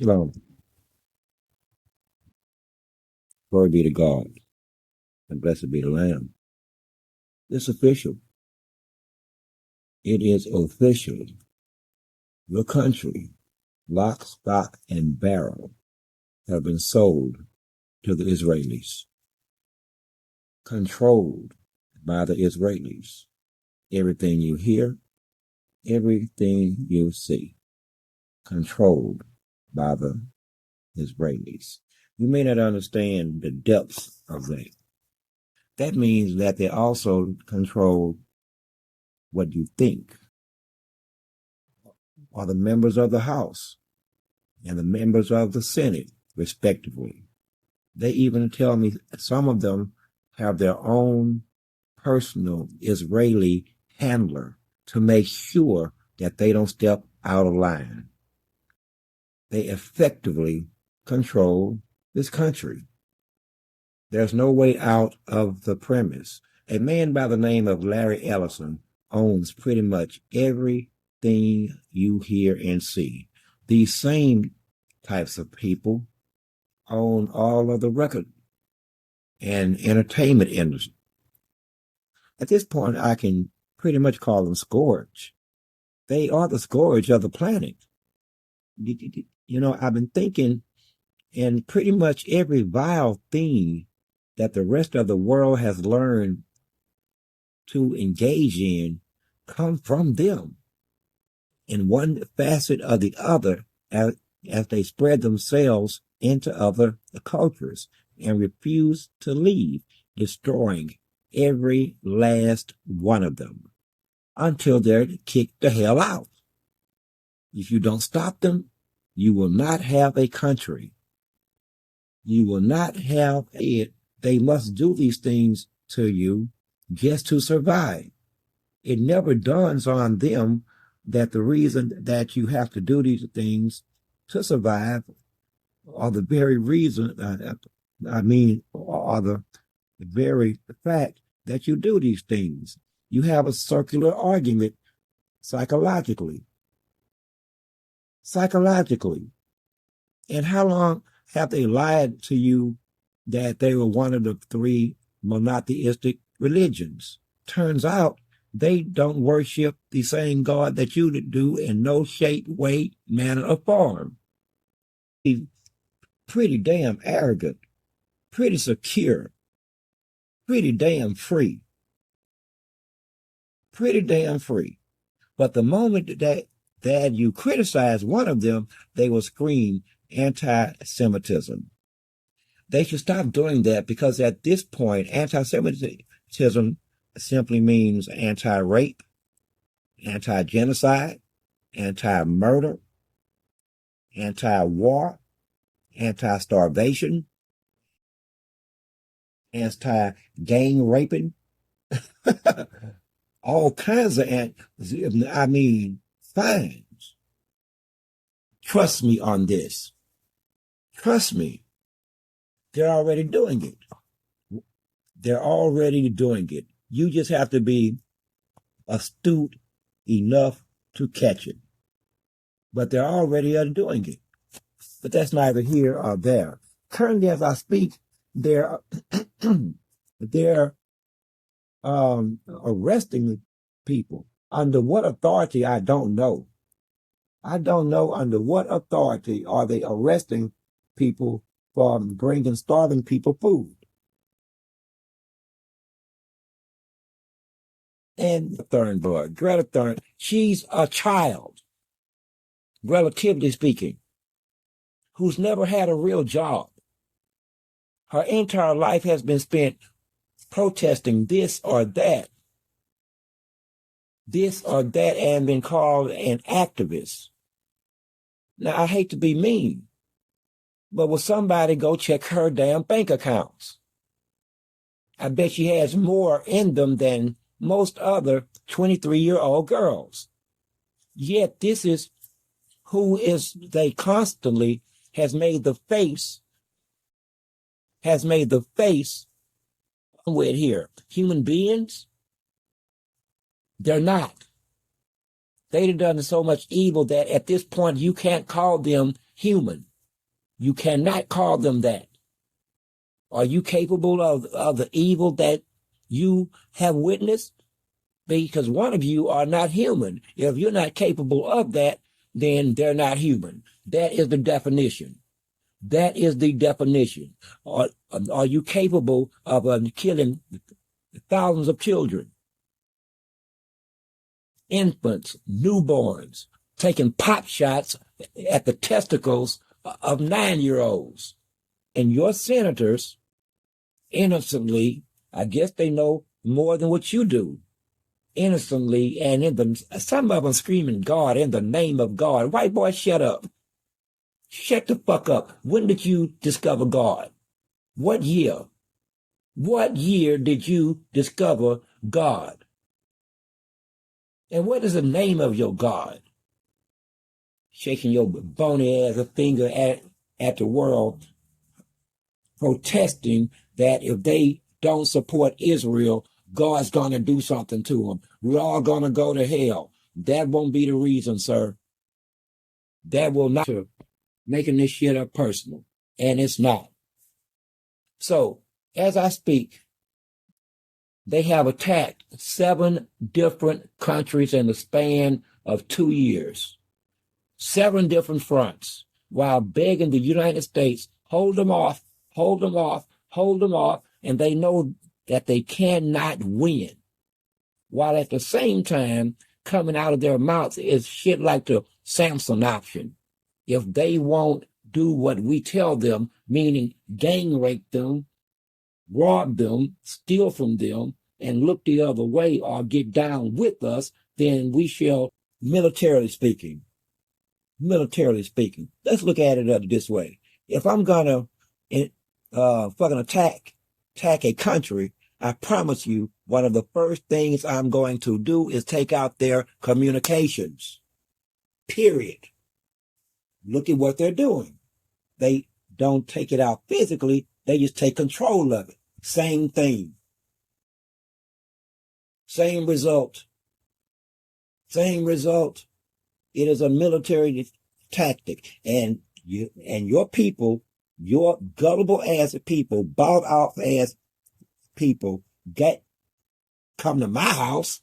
Shalom. Glory be to God, and blessed be the Lamb. It's official. It is official. The country, lock, stock, and barrel, have been sold to the Israelis, controlled by the Israelis. Everything you hear, everything you see, controlled by the Israelis. You may not understand the depths of that. That means that they also control what you think, or the members of the House and the members of the Senate, respectively. They even tell me some of them have their own personal Israeli handler to make sure that they don't step out of line. They effectively control this country. There's no way out of the premise. A man by the name of Larry Ellison owns pretty much everything you hear and see. These same types of people own all of the record and entertainment industry. At this point, I can pretty much call them scourge. They are the scourge of the planet. You know, I've been thinking, and pretty much every vile thing that the rest of the world has learned to engage in come from them in one facet or the other as they spread themselves into other cultures and refuse to leave, destroying every last one of them until they're kicked the hell out. If you don't stop them, you will not have a country. You will not have it. They must do these things to you just to survive. It never dawns on them that the reason that you have to do these things to survive are the very reason, are the very fact that you do these things. You have a circular argument psychologically. And how long have they lied to you that they were one of the three monotheistic religions? Turns out they don't worship the same God that you do in no shape, way, manner, or form. Pretty damn arrogant, pretty secure, pretty damn free. But the moment that you criticize one of them, they will scream anti-Semitism. They should stop doing that, because at this point, anti-Semitism simply means anti-rape, anti-genocide, anti-murder, anti-war, anti-starvation, anti-gang raping, all kinds of, fines. Trust me on this. Trust me. They're already doing it. You just have to be astute enough to catch it. But they're already doing it. But that's neither here or there. Currently, as I speak, they're arresting people. Under what authority, I don't know. I don't know under what authority are they arresting people for bringing starving people food. And Greta Thunberg, she's a child, relatively speaking, who's never had a real job. Her entire life has been spent protesting this or that, and been called an activist. Now, I hate to be mean, but will somebody go check her damn bank accounts? I bet she has more in them than most other 23-year-old girls. Yet this is who they constantly has made the face with here. Human beings? They're not. They've done so much evil that at this point you can't call them human. You cannot call them that. Are you capable of the evil that you have witnessed? Because one of you are not human. If you're not capable of that, then they're not human. That is the definition. That is the definition. Are you capable of killing thousands of children, infants, newborns, taking pop shots at the testicles of 9-year-olds? And your senators, innocently, I guess they know more than what you do, innocently, and some of them screaming, God, in the name of God. White boy, shut up. Shut the fuck up. When did you discover God? What year? What year did you discover God? And what is the name of your God? Shaking your bony ass a finger at the world, protesting that if they don't support Israel, God's going to do something to them. We're all going to go to hell. That won't be the reason, sir. That will not be making this shit up personal. And it's not. So, as I speak, they have attacked 7 different countries in the span of 2 years. 7 different fronts, while begging the United States, hold them off, hold them off, hold them off, and they know that they cannot win. While at the same time, coming out of their mouths is shit like the Samson option. If they won't do what we tell them, meaning gang rape them, rob them, steal from them, and look the other way or get down with us, then we shall, militarily speaking, let's look at it this way. If I'm gonna fucking attack a country, I promise you, one of the first things I'm going to do is take out their communications. Period. Look at what they're doing. They don't take it out physically, they just take control of it. Same thing. Same result. Same result. It is a military tactic. And your people, your gullible ass people, bought off ass people, come to my house.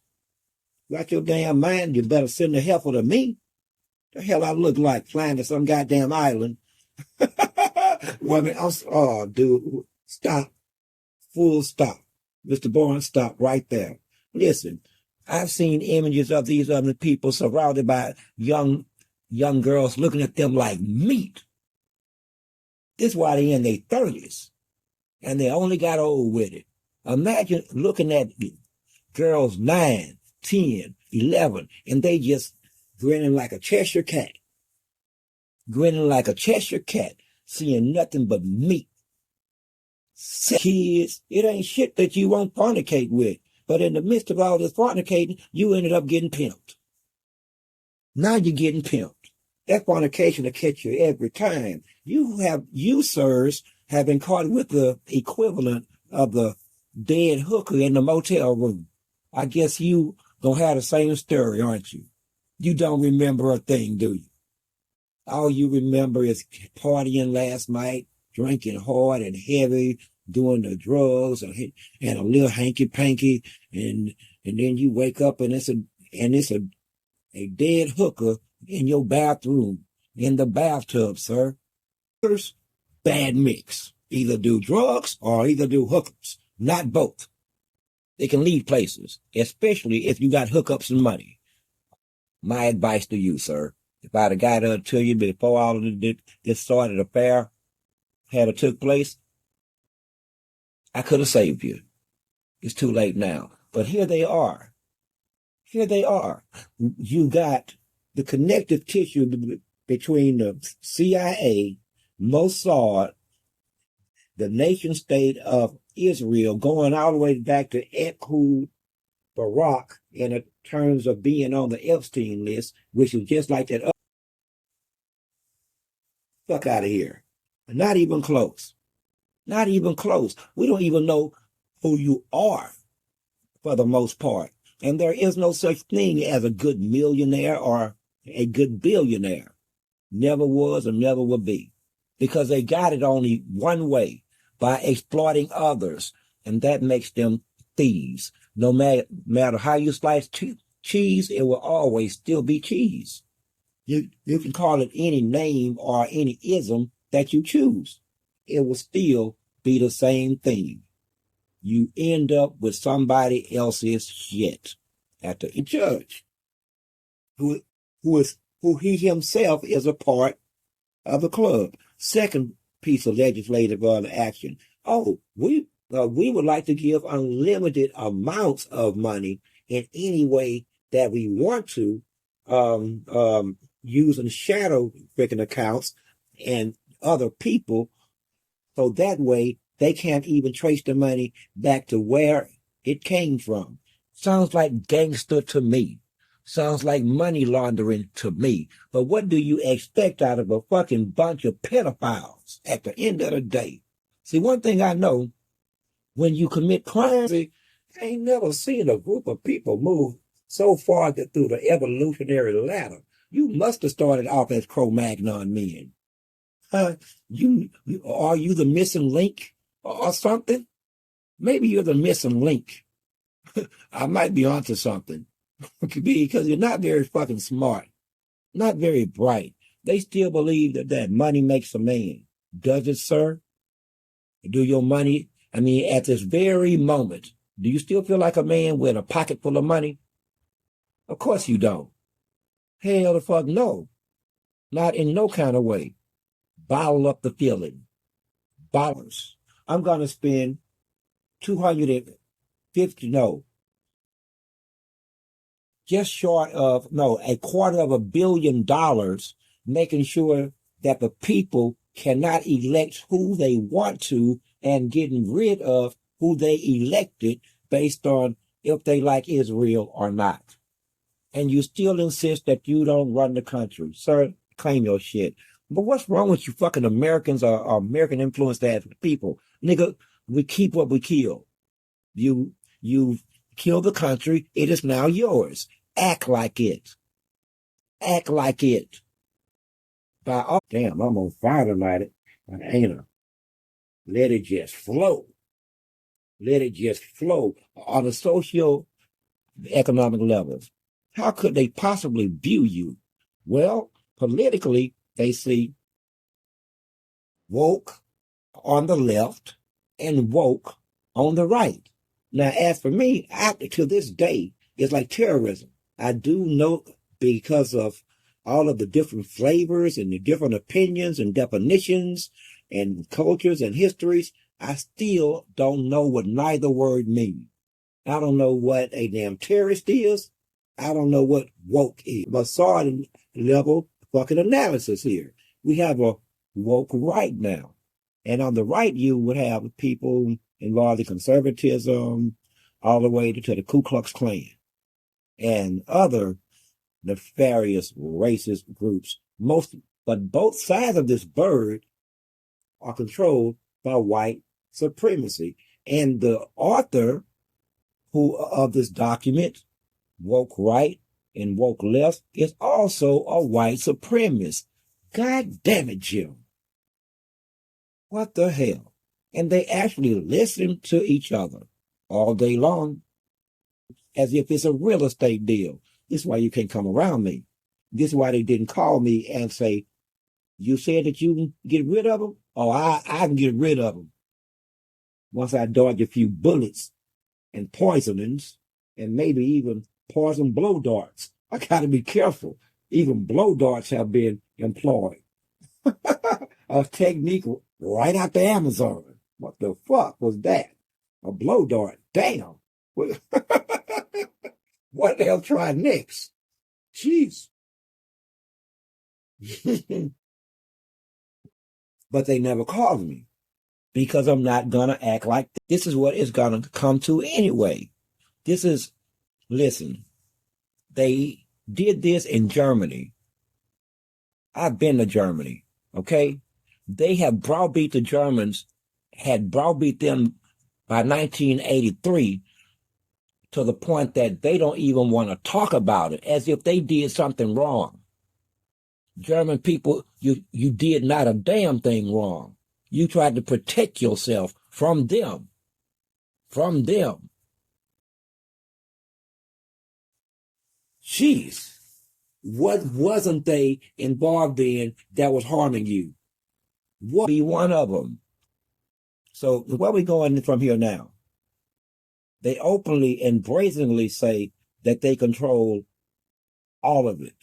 Got your damn mind, you better send the heifer to me. The hell I look like flying to some goddamn island. Well, I mean, oh, dude, stop. Full stop. Mr. Bourne, stop right there. Listen, I've seen images of these other people surrounded by young girls looking at them like meat. This is why they're in their 30s. And they only got old with it. Imagine looking at girls 9, 10, 11, and they just grinning like a Cheshire cat. Grinning like a Cheshire cat, seeing nothing but meat. Kids, it ain't shit that you won't fornicate with. But in the midst of all this fornicating, you ended up getting pimped. Now you're getting pimped. That fornication will catch you every time. You, sirs, have been caught with the equivalent of the dead hooker in the motel room. I guess you gonna have the same story, aren't you? You don't remember a thing, do you? All you remember is partying last night, drinking hard and heavy, doing the drugs and a little hanky-panky, and then you wake up and it's a dead hooker in your bathroom, in the bathtub, sir. Bad mix. Either do drugs or either do hookups. Not both. They can lead places, especially if you got hookups and money. My advice to you, sir, if I'd have got it to you before all of this started affair had took place, I could have saved you. It's too late now. But here they are. Here they are. You got the connective tissue between the CIA, Mossad, the nation state of Israel, going all the way back to Ehud Barak in terms of being on the Epstein list, which is just like that. Fuck out of here. Not even close. Not even close. We don't even know who you are for the most part. And there is no such thing as a good millionaire or a good billionaire. Never was and never will be. because they got it only one way, by exploiting others, and that makes them thieves. No matter how you slice cheese, it will always still be cheese. You can call it any name or any ism that you choose. It will still be the same thing. You end up with somebody else's shit at the judge, who he himself is a part of the club. Second piece of legislative action. Oh, we would like to give unlimited amounts of money in any way that we want to, using shadow freaking accounts and other people, so that way they can't even trace the money back to where it came from. Sounds like gangster to me. Sounds like money laundering to me. But what do you expect out of a fucking bunch of pedophiles at the end of the day? See, one thing I know, when you commit crimes, I ain't never seen a group of people move so far through the evolutionary ladder. You must have started off as Cro-Magnon men. Are you the missing link or something? Maybe you're the missing link. I might be onto something. Because you're not very fucking smart, not very bright. They still believe that money makes a man. Does it, sir? Do your money, at this very moment, do you still feel like a man with a pocket full of money? Of course you don't. Hell the fuck no. Not in no kind of way. Bottle up the feeling. Dollars. I'm going to spend 250, just short of, $250 million, making sure that the people cannot elect who they want to and getting rid of who they elected based on if they like Israel or not. And you still insist that you don't run the country. Sir, claim your shit. But what's wrong with you fucking Americans or American influenced ass people? Nigga, we keep what we kill. You kill the country. It is now yours. Act like it. Act like it. Damn, I'm on fire tonight. Ain't I? Let it just flow. Let it just flow on a socio-economic levels. How could they possibly view you? Well, politically, they see woke on the left and woke on the right. Now, as for me, to this day, it's like terrorism. I do know, because of all of the different flavors and the different opinions and definitions and cultures and histories, I still don't know what neither word means. I don't know what a damn terrorist is. I don't know what woke is. But solid level fucking analysis here. We have a woke right now. And on the right, you would have people involved in conservatism all the way to the Ku Klux Klan and other nefarious racist groups. But both sides of this bird are controlled by white supremacy. And the author of this document, woke right and woke left, is also a white supremacist. God damn it, Jim. What the hell? And they actually listen to each other all day long as if it's a real estate deal. This is why you can't come around me. This is why they didn't call me and say, you said that you can get rid of them? Oh, I can get rid of them. Once I dodge a few bullets and poisonings and maybe even poison blow darts. I got to be careful. Even blow darts have been employed. A technique right out the Amazon. What the fuck was that? A blow dart. Damn. What the hell try next? Jeez. But they never called me because I'm not going to act like this is what it's going to come to anyway. Listen, they did this in Germany. I've been to Germany, okay? They have browbeat the Germans, had browbeat them by 1983 to the point that they don't even want to talk about it, as if they did something wrong. German people, you did not a damn thing wrong. You tried to protect yourself from them. From them. Jeez. What wasn't they involved in that was harming you? What be one of them? So where are we going from here now? They openly and brazenly say that they control all of it.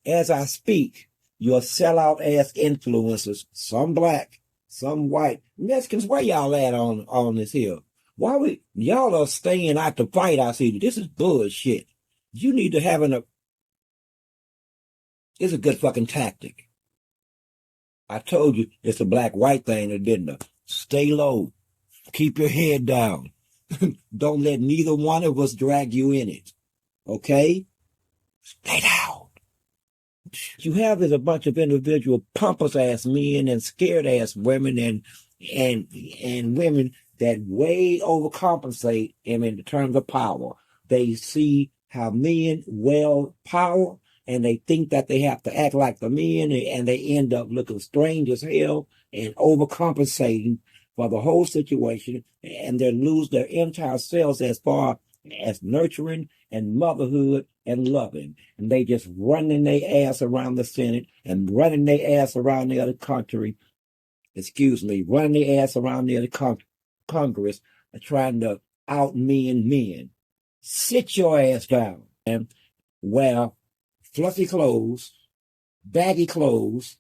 As I speak, your sellout ass influencers, some black, some white, Mexicans, where y'all at on this here? Why y'all are staying out to fight? I see this is bullshit. You need to have it's a good fucking tactic. I told you it's a black-white thing, didn't I? Stay low. Keep your head down. Don't let neither one of us drag you in it. Okay? Stay down. You have is a bunch of individual pompous ass men and scared ass women and women that way overcompensate in terms of power. They see how men wield power and they think that they have to act like the men and they end up looking strange as hell and overcompensating for the whole situation and they lose their entire selves as far as nurturing and motherhood and loving. And they just running their ass around the Senate and running their ass around the other country, running their ass around the other Congress, trying to out men. Sit your ass down and wear fluffy clothes, baggy clothes,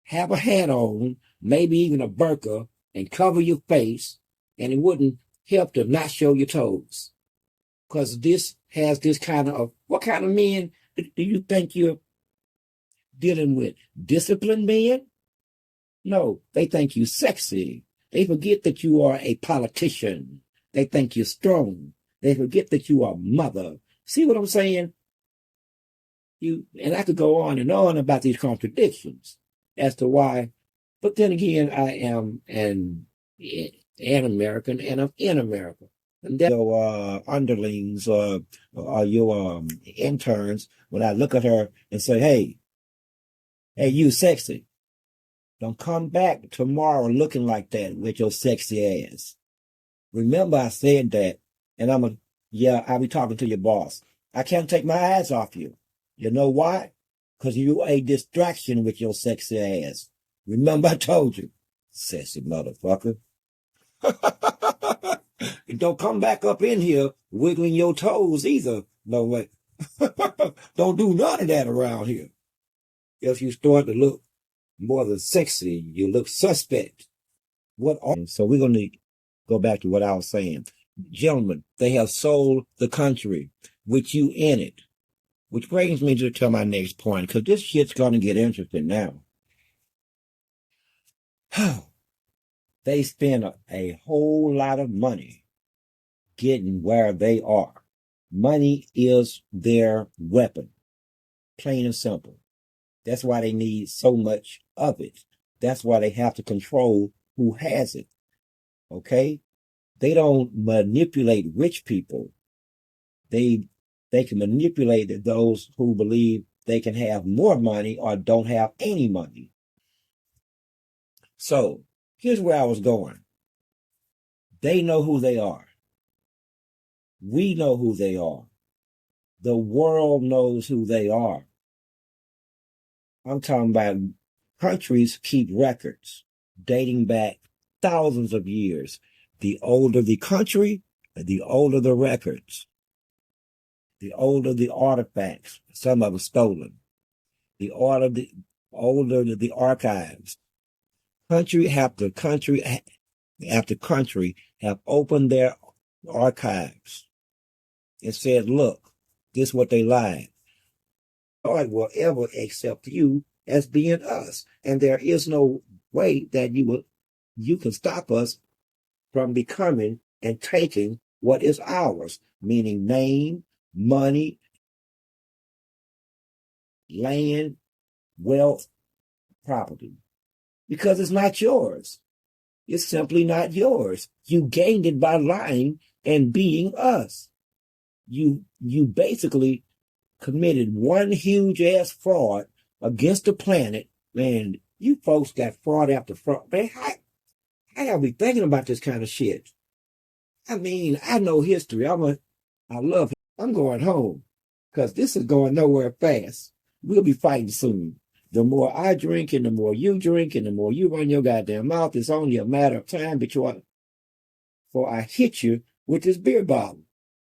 have a hat on, maybe even a burqa, and cover your face, and it wouldn't help to not show your toes. Because this has this kind of, what kind of men do you think you're dealing with? Disciplined men? No, they think you sexy. They forget that you are a politician. They think you're strong. They forget that you are a mother. See what I'm saying? And I could go on and on about these contradictions as to why. But then again, I am an American and I'm in America. And then your underlings or your interns, when I look at her and say, hey, you sexy. Don't come back tomorrow looking like that with your sexy ass. Remember I said that, and I'll be talking to your boss. I can't take my eyes off you. You know why? Because you a distraction with your sexy ass. Remember I told you. Sexy motherfucker. Don't come back up in here wiggling your toes either. No way. Don't do none of that around here. If you start to look more than sexy, you look suspect. So we're going to go back to what I was saying. Gentlemen, they have sold the country with you in it. Which brings me to my next point, because this shit's going to get interesting now. They spend a whole lot of money getting where they are. Money is their weapon, plain and simple. That's why they need so much of it. That's why they have to control who has it. Okay? They don't manipulate rich people. They can manipulate those who believe they can have more money or don't have any money. So here's where I was going. They know who they are. We know who they are. The world knows who they are. I'm talking about countries keep records dating back thousands of years. The older the country, the older the records. The older the artifacts, some of them stolen. The older the archives. Country after country after country have opened their archives and said, look, this is what they lied. God will ever accept you as being us. And there is no way that you can stop us from becoming and taking what is ours, meaning name, money, land, wealth, property. Because it's not yours. It's simply not yours. You gained it by lying and being us. You basically committed one huge ass fraud against the planet. Man, you folks got fraud after fraud. Man, how y'all be thinking about this kind of shit? I mean, I know history. I love it. I'm going home because this is going nowhere fast. We'll be fighting soon. The more I drink and the more you drink and the more you run your goddamn mouth, it's only a matter of time before I hit you with this beer bottle.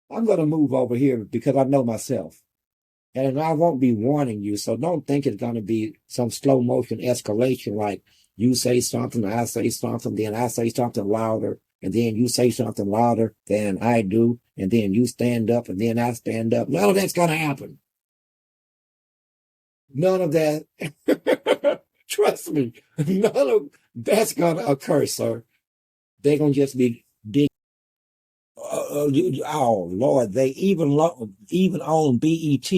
I'm going to move over here because I know myself. And I won't be warning you, so don't think it's going to be some slow motion escalation like you say something, I say something, then I say something louder, and then you say something louder than I do, and then you stand up, and then I stand up. None of that's going to happen. None of that. Trust me, none of that's going to occur, sir. They're going to just be digging. Oh, Lord, they even on BET.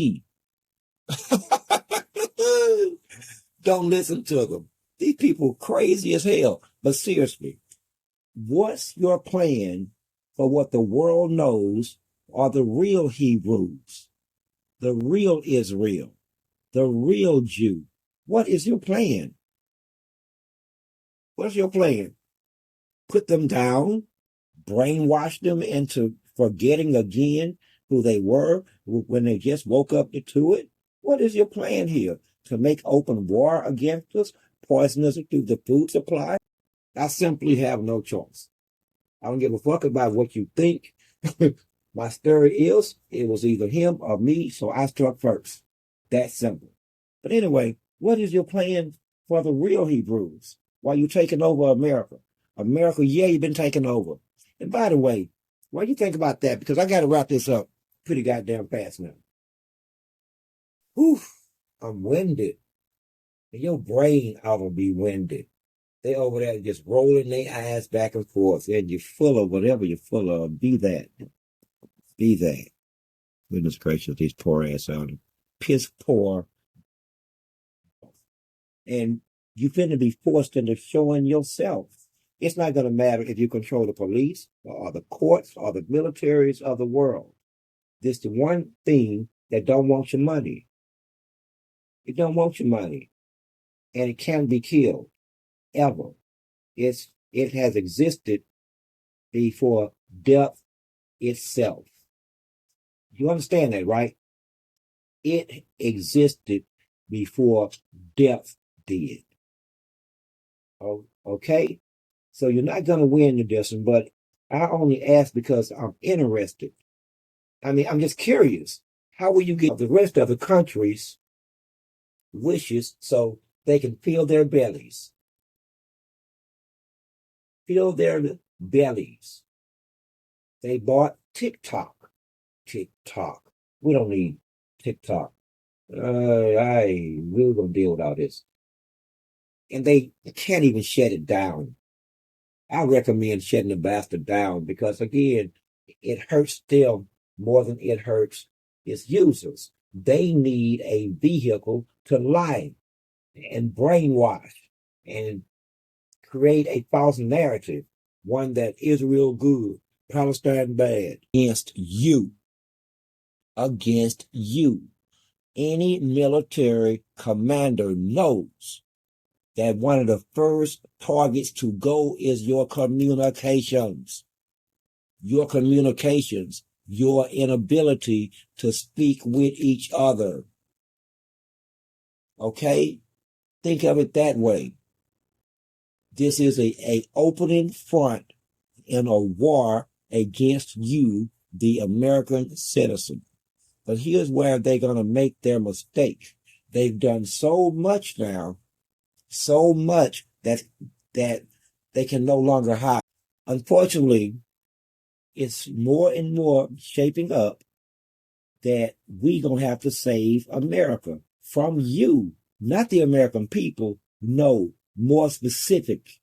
Don't listen to them. These people crazy as hell. But seriously, what's your plan for what the world knows are the real Hebrews, the real Israel, the real Jew? What is your plan? What's your plan? Put them down, brainwash them into forgetting again who they were when they just woke up to it? What is your plan here? To make open war against us, poison us through the food supply? I simply have no choice. I don't give a fuck about what you think. My story is it was either him or me, so I struck first. That simple. But anyway, what is your plan for the real Hebrews while you're taking over America? America, yeah, you've been taken over. And by the way, what do you think about that? Because I got to wrap this up pretty goddamn fast now. Whew, I'm winded. And your brain ought to be winded. They over there just rolling their eyes back and forth, and you're full of whatever you're full of. Be that. Be that. Goodness gracious, these poor ass out. Piss poor. And you finna be forced into showing yourself. It's not going to matter if you control the police or the courts or the militaries of the world. This the one thing that don't want your money. It don't want your money. And it can be killed. Ever. It has existed before death itself. You understand that, right? It existed before death did. Oh, okay? So you're not going to win this one, but I only ask because I'm interested. I mean, I'm just curious. How will you get the rest of the country's wishes so they can fill their bellies? Fill their bellies. They bought TikTok. TikTok. We don't need TikTok. We're going to deal with all this. And they can't even shut it down. I recommend shutting the bastard down because, again, it hurts them more than it hurts its users. They need a vehicle to lie and brainwash and create a false narrative, one that Israel good, Palestine bad, against you. Against you. Any military commander knows that one of the first targets to go is your communications. Your communications, your inability to speak with each other. Okay? Think of it that way. This is a opening front in a war against you, the American citizen. But here's where they're going to make their mistake. They've done so much now, so much that they can no longer hide. Unfortunately, it's more and more shaping up that we gonna have to save America from you, not the American people. No, more specific,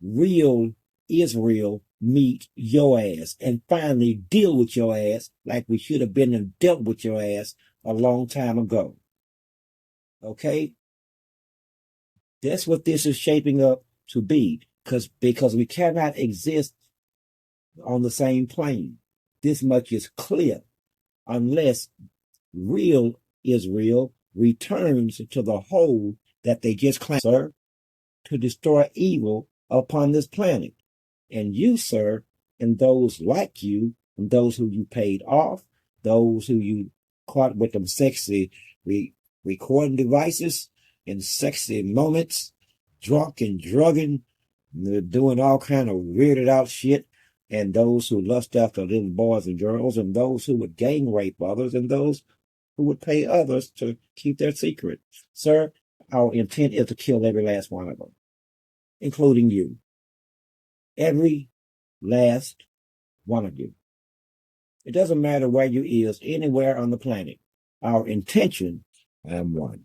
real Israel meet your ass and finally deal with your ass like we should have been and dealt with your ass a long time ago. Okay? That's what this is shaping up to be, because we cannot exist on the same plane. This much is clear. Unless real Israel returns to the whole that they just claimed, sir, to destroy evil upon this planet. And you, sir, and those like you, and those who you paid off, those who you caught with them sexy recording devices in sexy moments, drunk and drugging, doing all kind of weirded out shit, and those who lust after little boys and girls, and those who would gang rape others, and those who would pay others to keep their secret. Sir, our intent is to kill every last one of them, including you. Every last one of you. It doesn't matter where you is, anywhere on the planet. Our intention, I am one.